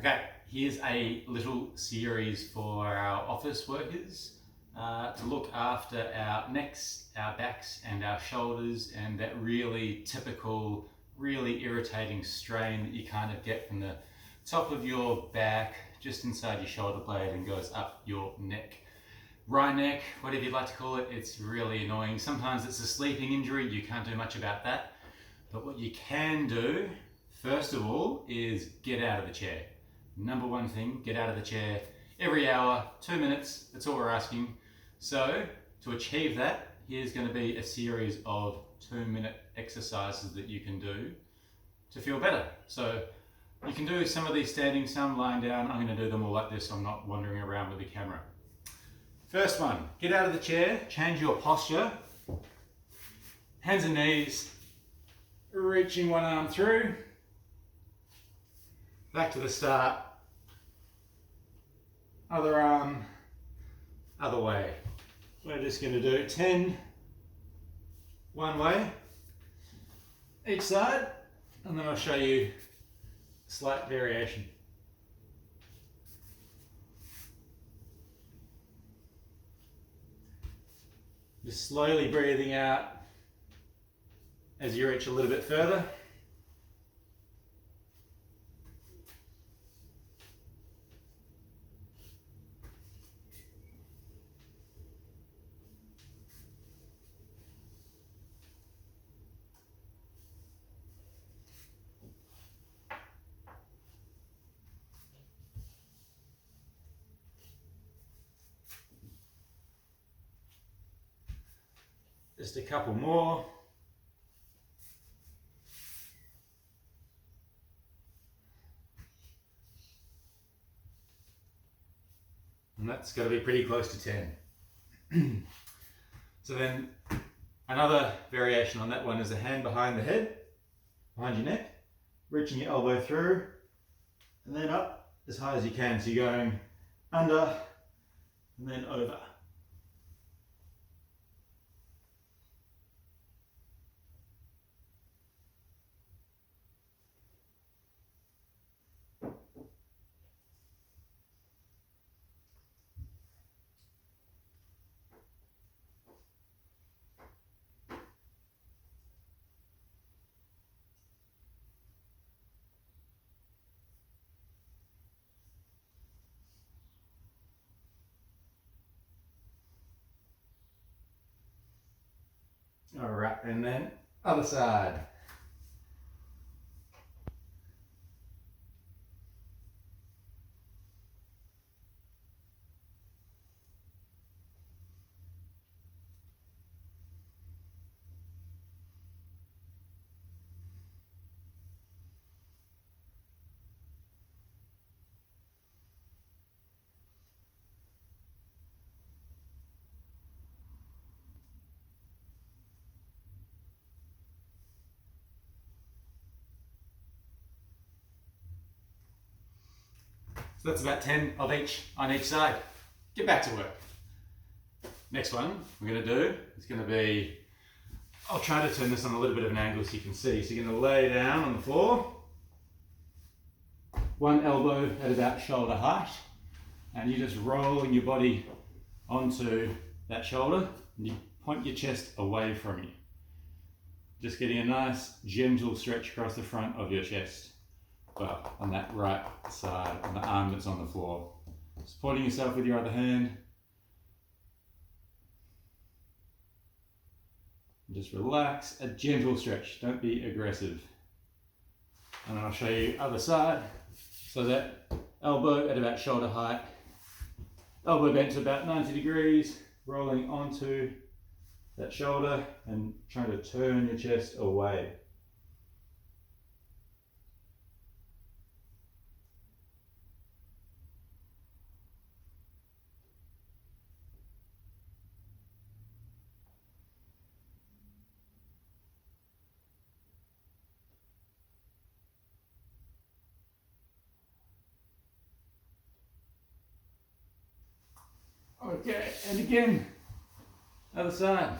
Okay, here's a little series for our office workers to look after our necks, our backs and our shoulders, and that really typical, really irritating strain that you kind of get from the top of your back, just inside your shoulder blade and goes up your neck. Right neck, whatever you'd like to call it, it's really annoying. Sometimes it's a sleeping injury, you can't do much about that. But what you can do, first of all, is get out of the chair. Number one thing, get out of the chair every hour, 2 minutes, that's all we're asking. So to achieve that, here's going to be a series of 2-minute exercises that you can do to feel better. So you can do some of these standing, some lying down. I'm going to do them all like this so I'm not wandering around with the camera. First one, get out of the chair, change your posture. Hands and knees, reaching one arm through. Back to the start. Other arm, other way. We're just going to do 10 one way, each side, and then I'll show you a slight variation. Just slowly breathing out as you reach a little bit further. Just a couple more. And that's got to be pretty close to 10. So then another variation on that one is a hand behind the head, behind your neck, reaching your elbow through and then up as high as you can. So you're going under and then over. All right, and then other side. So that's about 10 of each on each side. Get back to work. Next one we're going to do is going to be, I'll try to turn this on a little bit of an angle so you can see. So you're going to lay down on the floor, one elbow at about shoulder height, and you're just rolling your body onto that shoulder and you point your chest away from you. Just getting a nice gentle stretch across the front of your chest. Well, on that right side, on the arm that's on the floor. Supporting yourself with your other hand. Just relax, a gentle stretch, don't be aggressive. And I'll show you other side. So that elbow at about shoulder height, elbow bent to about 90 degrees, rolling onto that shoulder and trying to turn your chest away. Okay, and again, other side.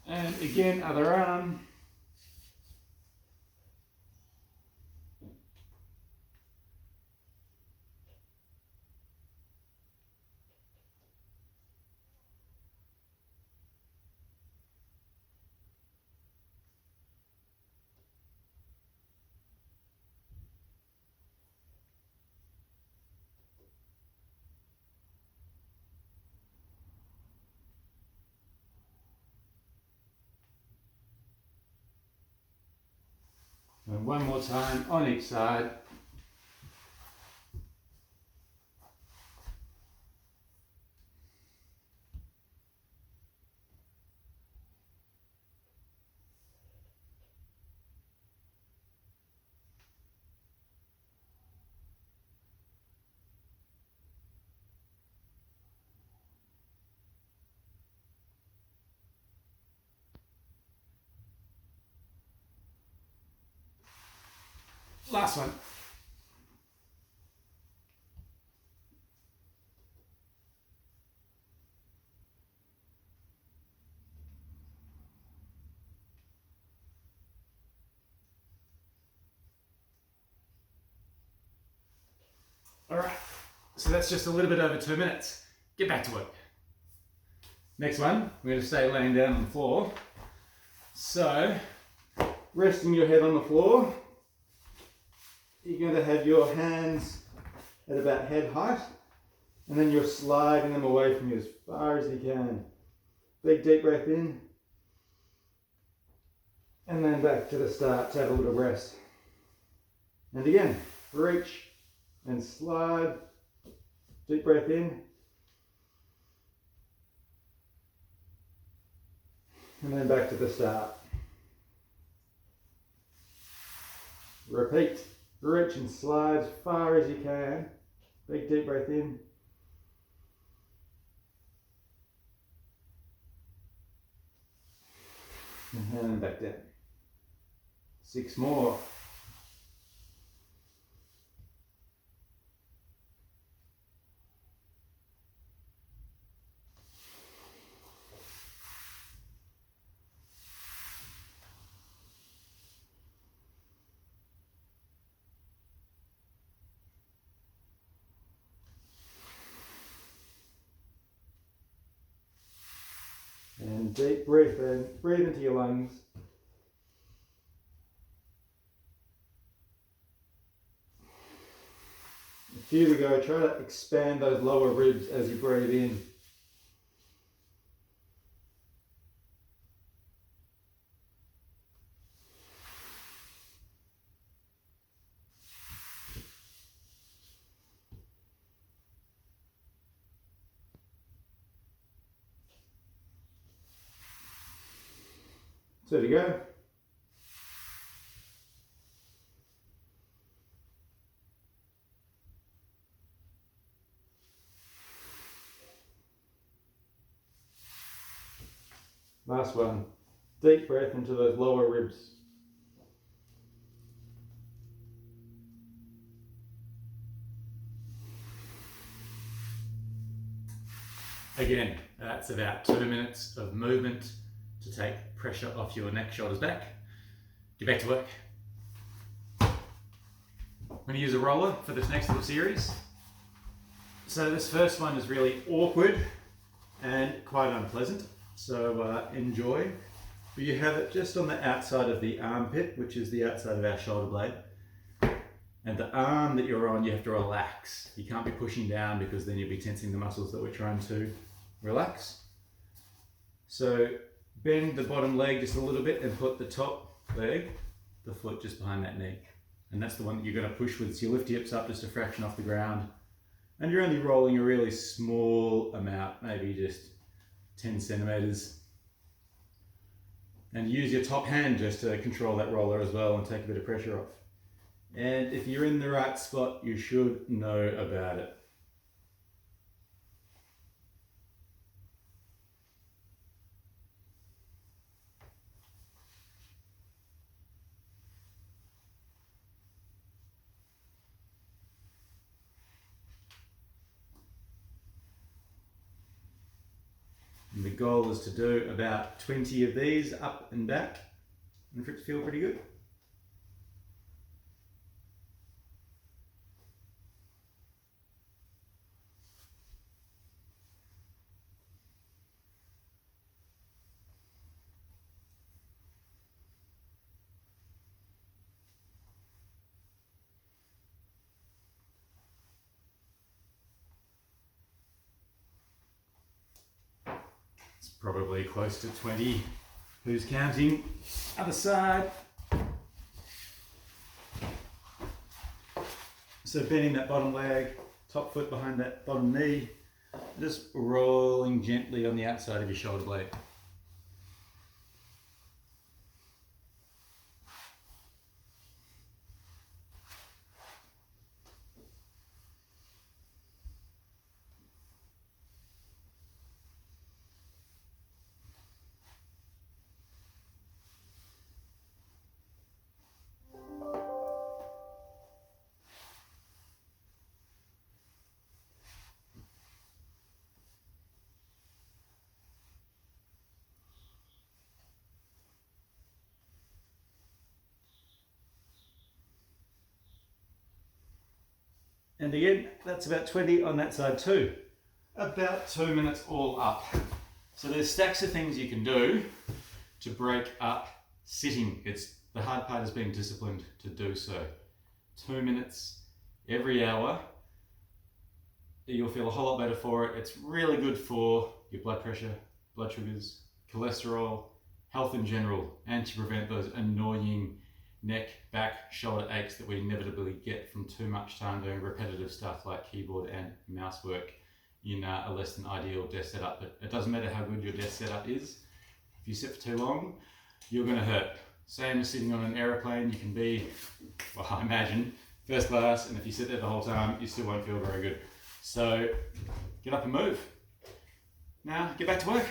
And again, other arm. And one more time on each side. Last one. All right, so that's just a little bit over 2 minutes. Get back to work. Next one, we're going to stay laying down on the floor. So, resting your head on the floor, you're going to have your hands at about head height, and then you're sliding them away from you as far as you can. Big deep breath in, and then back to the start to have a little rest. And again, reach and slide, deep breath in, and then back to the start. Repeat, reach and slide as far as you can, big deep breath in, and back down. 6 more. And deep breath in, breathe into your lungs. A few to go, try to expand those lower ribs as you breathe in. So to go. Last one. Deep breath into those lower ribs. Again, that's about 2 minutes of movement to take pressure off your neck, shoulders, back. Get back to work. I'm going to use a roller for this next little series. So this first one is really awkward and quite unpleasant, so enjoy. But you have it just on the outside of the armpit, which is the outside of our shoulder blade. And the arm that you're on, you have to relax. You can't be pushing down because then you'll be tensing the muscles that we're trying to relax. So bend the bottom leg just a little bit and put the top leg, the foot just behind that knee. And that's the one that you're going to push with. So you lift your hips up just a fraction off the ground. And you're only rolling a really small amount, maybe just 10 centimeters. And use your top hand just to control that roller as well and take a bit of pressure off. And if you're in the right spot, you should know about it. And the goal is to do about 20 of these up and back, and for it to feel pretty good. It's probably close to 20. Who's counting? Other side. So bending that bottom leg, top foot behind that bottom knee, just rolling gently on the outside of your shoulder blade. And again, that's about 20 on that side too. About 2 minutes all up. So there's stacks of things you can do to break up sitting. The hard part is being disciplined to do so. 2 minutes every hour. You'll feel a whole lot better for it. It's really good for your blood pressure, blood sugars, cholesterol, health in general, and to prevent those annoying neck, back, shoulder aches that we inevitably get from too much time doing repetitive stuff like keyboard and mouse work in a less than ideal desk setup. But it doesn't matter how good your desk setup is. If you sit for too long, you're going to hurt. Same as sitting on an aeroplane. You can be, well, I imagine, first class, and if you sit there the whole time, you still won't feel very good. So get up and move. Now get back to work.